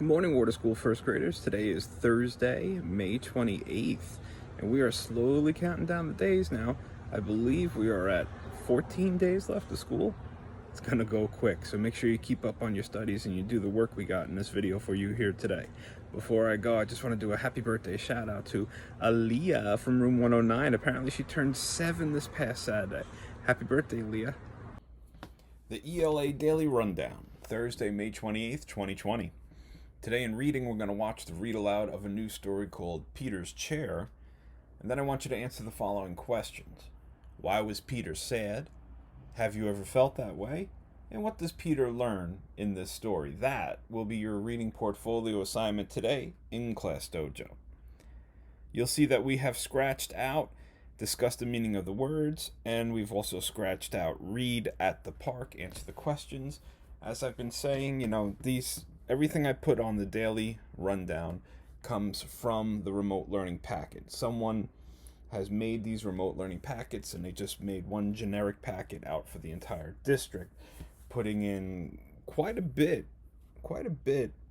Good morning, Water School first graders. Today is Thursday, May 28th, and we are slowly counting down the days now. I believe we are at 14 days left of school. It's gonna go quick, so make sure you keep up on your studies and you do the work we got in this video for you here today. Before I go, I just want to do a happy birthday shout out to Aaliyah from room 109. Apparently she turned 7 this past Saturday. Happy birthday, Aaliyah. The ELA Daily Rundown, Thursday, May 28th, 2020. Today in reading, we're going to watch the read aloud of a new story called Peter's Chair, and then I want you to answer the following questions. Why was Peter sad? Have you ever felt that way? And what does Peter learn in this story? That will be your reading portfolio assignment today in Class Dojo. You'll see that we have scratched out, discussed the meaning of the words, and we've also scratched out read at the park, answer the questions. As I've been saying, everything I put on the daily rundown comes from the remote learning packet. Someone has made these remote learning packets, and they just made one generic packet out for the entire district, putting in quite a bit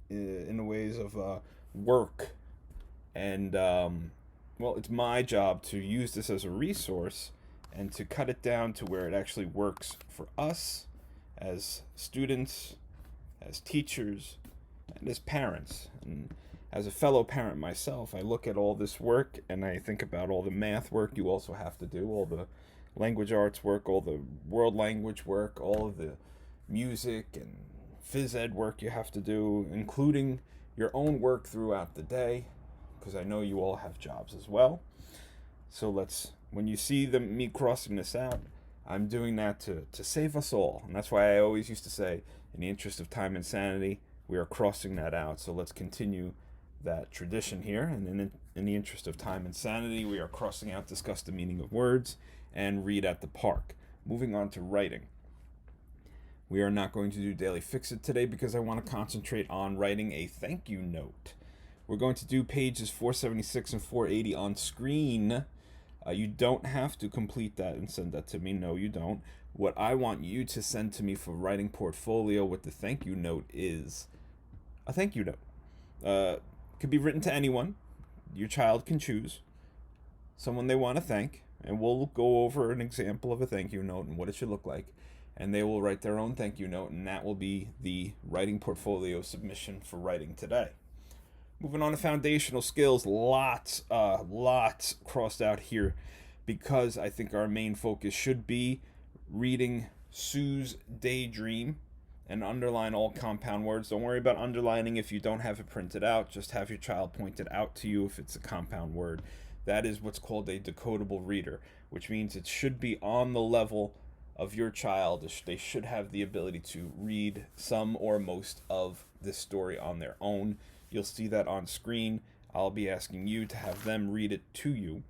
in the ways of work. And, it's my job to use this as a resource and to cut it down to where it actually works for us as students, as teachers, and as parents. And as a fellow parent myself, I look at all this work and I think about all the math work you also have to do, all the language arts work, all the world language work, all of the music and phys ed work you have to do, including your own work throughout the day, because I know you all have jobs as well. So when you see me crossing this out, I'm doing that to save us all. And that's why I always used to say, in the interest of time and sanity, we are crossing that out. So let's continue that tradition here. And in the interest of time and sanity, we are crossing out, discuss the meaning of words, and read at the park. Moving on to writing. We are not going to do Daily Fix-It today because I want to concentrate on writing a thank you note. We're going to do pages 476 and 480 on screen. You don't have to complete that and send that to me. No, you don't. What I want you to send to me for writing portfolio with the thank you note is a thank you note. It could be written to anyone. Your child can choose someone they want to thank, and we'll go over an example of a thank you note and what it should look like. And they will write their own thank you note, and that will be the writing portfolio submission for writing today. Moving on to foundational skills, lots crossed out here because I think our main focus should be reading Sue's Daydream and underline all compound words. Don't worry about underlining if you don't have it printed out. Just have your child point it out to you if it's a compound word. That is what's called a decodable reader, which means it should be on the level of your child. They should have the ability to read some or most of this story on their own. You'll see that on screen. I'll be asking you to have them read it to you.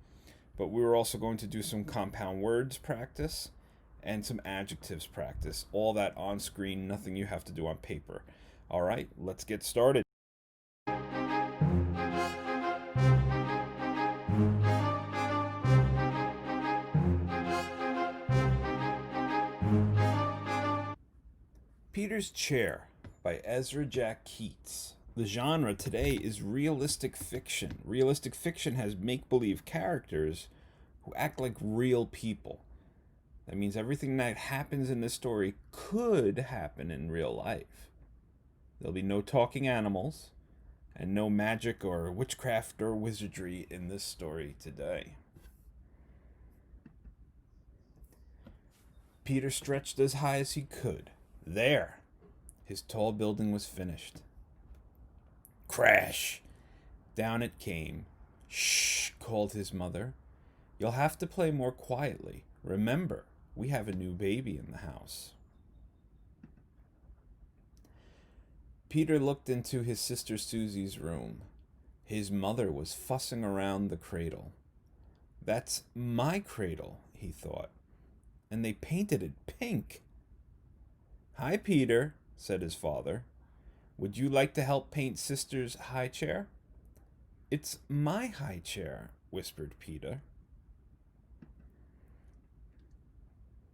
But we're also going to do some compound words practice and some adjectives practice. All that on screen, nothing you have to do on paper. All right, let's get started. Peter's Chair by Ezra Jack Keats. The genre today is realistic fiction. Realistic fiction has make-believe characters who act like real people. That means everything that happens in this story could happen in real life. There'll be no talking animals and no magic or witchcraft or wizardry in this story today. Peter stretched as high as he could. There, his tall building was finished. Crash! Down it came. Shh, called his mother. You'll have to play more quietly. Remember, we have a new baby in the house. Peter looked into his sister Susie's room. His mother was fussing around the cradle. That's my cradle, he thought, and they painted it pink. Hi, Peter, said his father. Would you like to help paint Sister's high chair? It's my high chair, whispered Peter.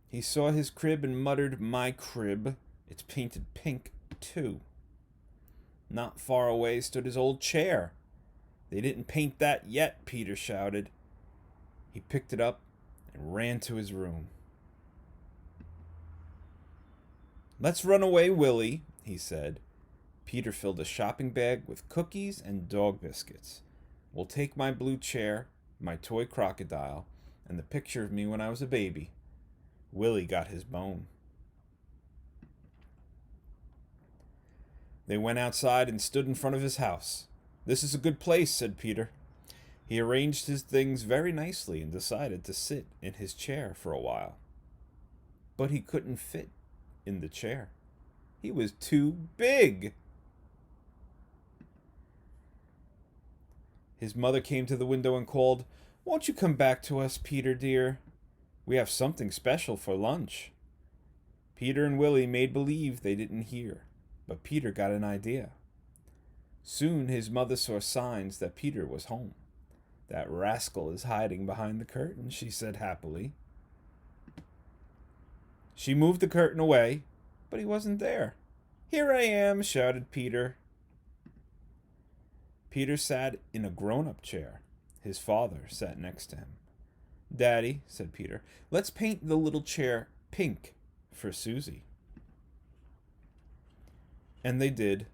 He saw his crib and muttered, my crib. It's painted pink, too. Not far away stood his old chair. "They didn't paint that yet," Peter shouted. He picked it up and ran to his room. "Let's run away, Willie," he said. Peter filled a shopping bag with cookies and dog biscuits. "We'll take my blue chair, my toy crocodile, and the picture of me when I was a baby." Willie got his bone. They went outside and stood in front of his house. "This is a good place," said Peter. He arranged his things very nicely and decided to sit in his chair for a while. But he couldn't fit in the chair. He was too big. His mother came to the window and called, "Won't you come back to us, Peter dear? We have something special for lunch." Peter and Willie made believe they didn't hear, but Peter got an idea. Soon his mother saw signs that Peter was home. "That rascal is hiding behind the curtain," she said happily. She moved the curtain away, but he wasn't there. "Here I am," shouted Peter. Peter sat in a grown-up chair. His father sat next to him. "Daddy," said Peter, "let's paint the little chair pink for Susie." And they did.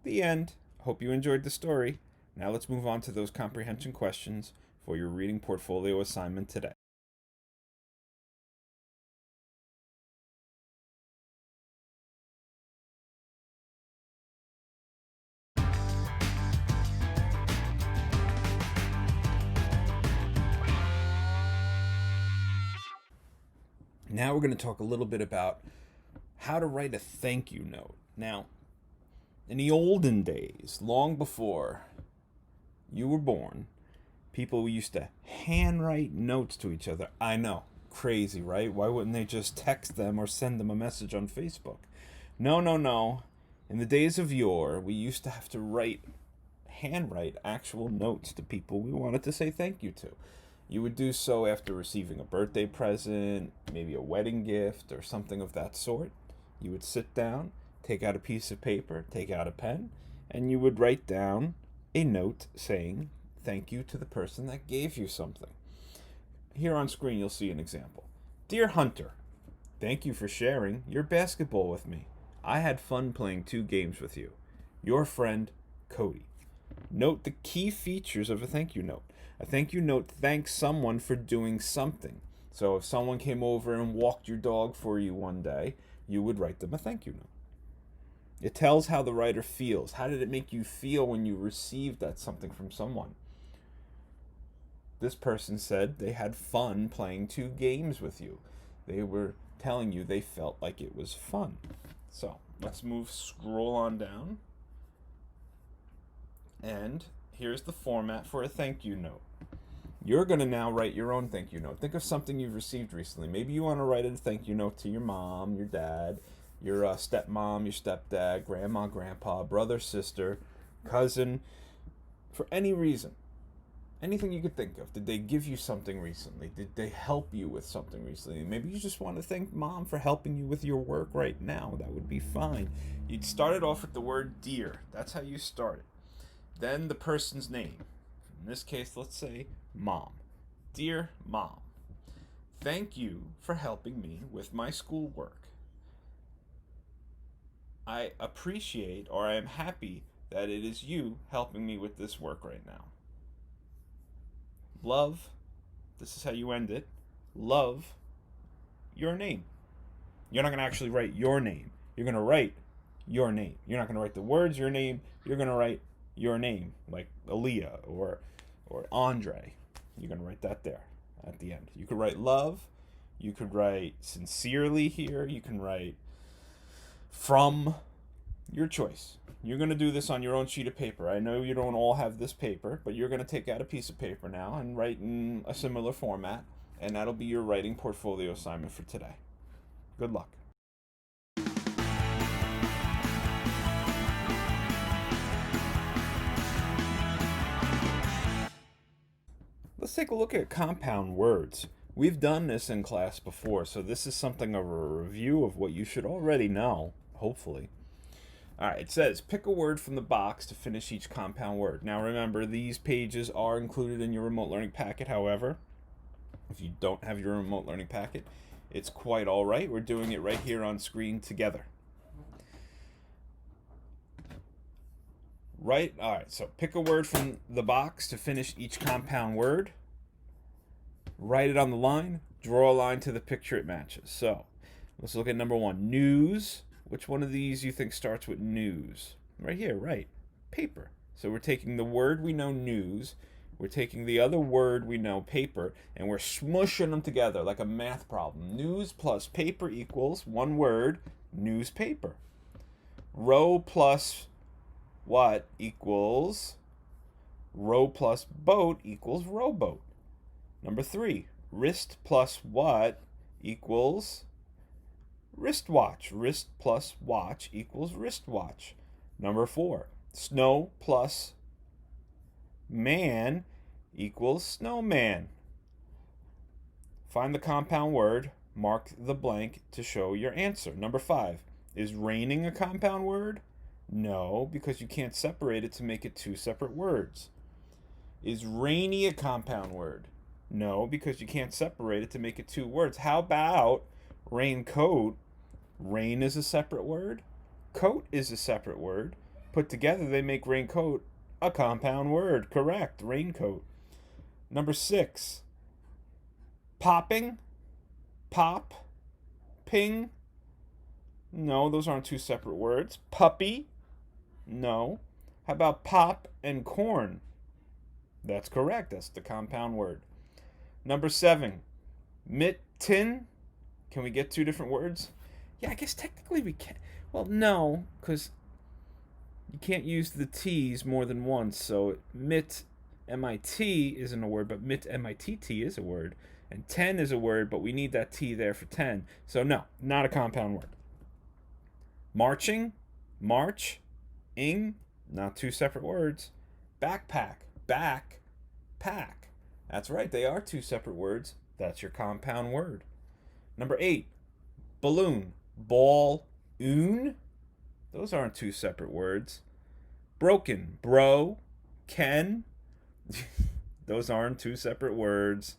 The end. Hope you enjoyed the story. Now let's move on to those comprehension questions for your reading portfolio assignment today. Now we're going to talk a little bit about how to write a thank you note. Now, in the olden days, long before you were born, people used to handwrite notes to each other. I know, crazy, right? Why wouldn't they just text them or send them a message on Facebook? No, no, no. In the days of yore, we used to have to handwrite actual notes to people we wanted to say thank you to. You would do so after receiving a birthday present, maybe a wedding gift, or something of that sort. You would sit down, take out a piece of paper, take out a pen, and you would write down a note saying thank you to the person that gave you something. Here on screen you'll see an example. "Dear Hunter, thank you for sharing your basketball with me. I had fun playing 2 games with you. Your friend, Cody." Note the key features of a thank you note. A thank you note thanks someone for doing something. So if someone came over and walked your dog for you one day, you would write them a thank you note. It tells how the writer feels. How did it make you feel when you received that something from someone? This person said they had fun playing 2 games with you. They were telling you they felt like it was fun. So let's scroll on down. And here's the format for a thank you note. You're going to now write your own thank you note. Think of something you've received recently. Maybe you want to write a thank you note to your mom, your dad, your stepmom, your stepdad, grandma, grandpa, brother, sister, cousin, for any reason. Anything you could think of. Did they give you something recently? Did they help you with something recently? Maybe you just want to thank mom for helping you with your work right now. That would be fine. You'd start it off with the word dear. That's how you start it. Then the person's name. In this case, let's say Mom. "Dear Mom, thank you for helping me with my schoolwork. I appreciate, or I am happy that it is you helping me with this work right now. Love," this is how you end it, "love your name." You're not going to actually write your name. You're going to write your name. You're not going to write the words your name. You're going to write your name, like Aaliyah or Andre. You're going to write that there at the end. You could write love. You could write sincerely here. You can write from, your choice. You're going to do this on your own sheet of paper. I know you don't all have this paper, but you're going to take out a piece of paper now and write in a similar format, and that'll be your writing portfolio assignment for today. Good luck. Let's take a look at compound words. We've done this in class before, so this is something of a review of what you should already know. hopefully. All right, it says pick a word from the box to finish each compound word. Now remember, these pages are included in your remote learning packet. However, if you don't have your remote learning packet, it's quite all right. We're doing it right here on screen together. Right? All right, so pick a word from the box to finish each compound word. Write it on the line. Draw a line to the picture it matches. So let's look at number one, news. Which one of these you think starts with news? Right here, right. Paper. So we're taking the word we know, news. We're taking the other word we know, paper, and we're smushing them together like a math problem. News plus paper equals one word, newspaper. Row plus what equals row plus boat equals rowboat. Number three, wrist plus what equals wristwatch. Wrist plus watch equals wristwatch. Number four, snow plus man equals snowman. Find the compound word, mark the blank to show your answer. Number five, is raining a compound word? No, because you can't separate it to make it two separate words. Is rainy a compound word? No, because you can't separate it to make it two words. How about raincoat? Rain is a separate word. Coat is a separate word. Put together, they make raincoat a compound word. Correct, raincoat. Number six, popping, pop, ping. No, those aren't two separate words. Puppy. No. How about pop and corn? That's correct. That's the compound word. Number seven, mitten. Can we get two different words? Yeah, I guess technically we can. Well, no, because you can't use the T's more than once. So mit, M-I-T isn't a word, but mit, M-I-T-T is a word. And 10 is a word, but we need that T there for 10. So no, not a compound word. Marching, march, ing, not two separate words. Backpack, back, pack. That's right, they are two separate words. That's your compound word. Number eight, balloon, ball, oon. Those aren't two separate words. Broken, bro, ken. Those aren't two separate words.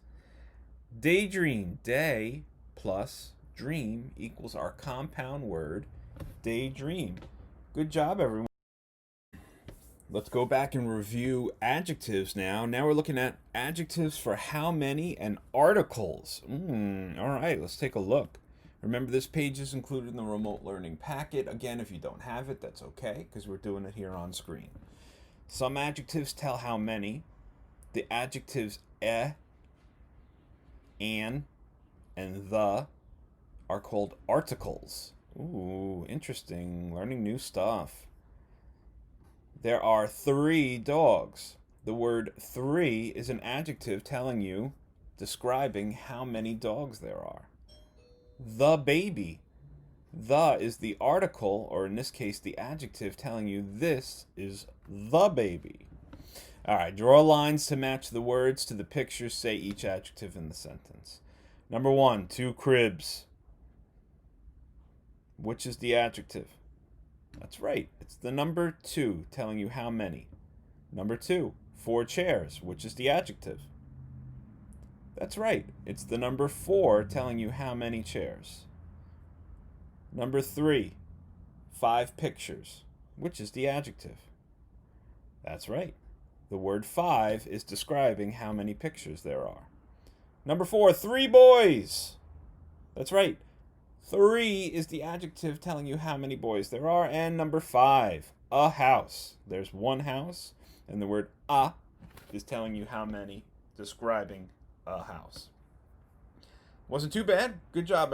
Daydream, day plus dream equals our compound word, daydream. Good job, everyone. Let's go back and review adjectives now. Now we're looking at adjectives for how many and articles. All right, let's take a look. Remember, this page is included in the remote learning packet. Again, if you don't have it, that's okay, because we're doing it here on screen. Some adjectives tell how many. The adjectives an, and the are called articles. Ooh, interesting. Learning new stuff. There are 3 dogs. The word 3 is an adjective telling you, describing how many dogs there are. The baby. The is the article, or in this case, the adjective telling you this is the baby. All right, draw lines to match the words to the pictures. Say each adjective in the sentence. Number 1, 2 cribs. Which is the adjective? That's right. It's the number 2 telling you how many. Number 2, 4 chairs. Which is the adjective? That's right. It's the number 4 telling you how many chairs. Number 3, 5 pictures. Which is the adjective? That's right. The word 5 is describing how many pictures there are. Number 4, 3 boys. That's right. 3 is the adjective telling you how many boys there are. And number 5, a house. There's one house, and the word a is telling you how many, describing a house. Wasn't too bad. Good job.